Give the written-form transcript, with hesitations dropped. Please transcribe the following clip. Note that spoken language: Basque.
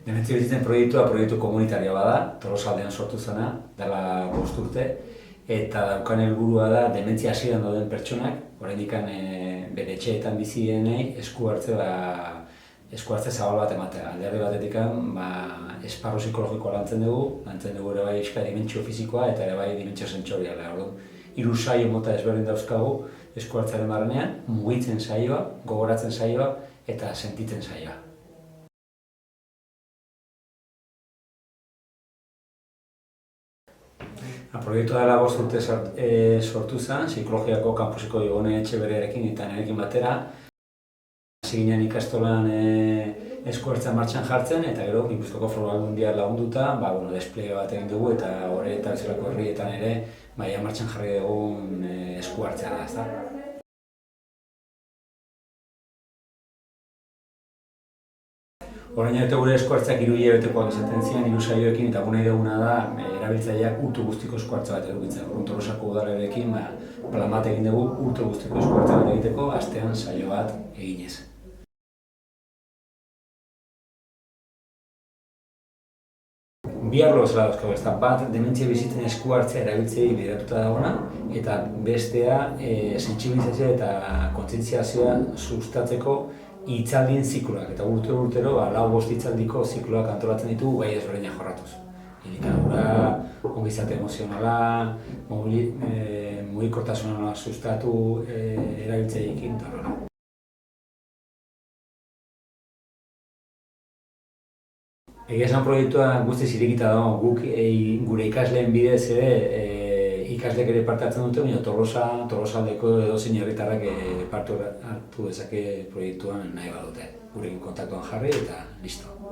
Dementzia bizitzen proiektu komunitarioa da, Tolosaldean sortu zena, dela 5 urte, eta daukan helburua da dementzia hasieran dauden pertsonak, oraindik bere etxeetan bizi direnei esku hartze zabal bat ematea. Alderdi batetik esparru psikologikoa lantzen dugu ere bai dimentsio fisikoa eta ere bai dimentsio sentsoriala. Hiru saio mota ezberdin dauzkagu esku hartzearen barnean, mugitzen saioa, gogoratzen saioa eta sentitzen saioa. Proiektua dela 5 urte sortu zen, psikologiako kampuseko Igone Etxeberriarekin eta nirekin batera. Hasi ginen ikastolan esku hartzea martxan jartzen, eta gero Gipuzkoako Foru Aldundia lagunduta, despliegue bat egin dugu eta hori eta bezalako herrietan ere martxan jarri dugun esku hartzea da, ezta? Orain arte gure esku hartzeak 3 hilabetekoak izaten ziren 3 saioekin, eta nahi duguna da erabiltzaileak urte guztiko esku hartze bat edukitzea. Tolosako udalarekin plan bat egin dugu urte guztiko esku hartze bat egiteko, astean saio bat eginez. Bi arlo bezala dauzkagu, ezta bat dementzia bizitzen esku hartzea erabiltzaileei bideratuta dagoena, eta bestea sentsibilizazioa eta kontzientziazioa sustatzeko hitzaldien zikloak, eta urtero 4-5 hitzaldiko zikloak antolatzen ditugu gai ezberdinak jorratuz. Elikadura, ongizate emozionala, mugikortasuna sustatu erabiltzaileekin eta horrela. Egia esan proiektua guztiz irekita dago, guk gure ikasleen bidez ere ikasleek ere parte hartzen dute, baina Tolosaldeko edozein herritarrak parte hartu dezake proiektuan nahi badute. Gurekin kontaktuan jarri eta listo.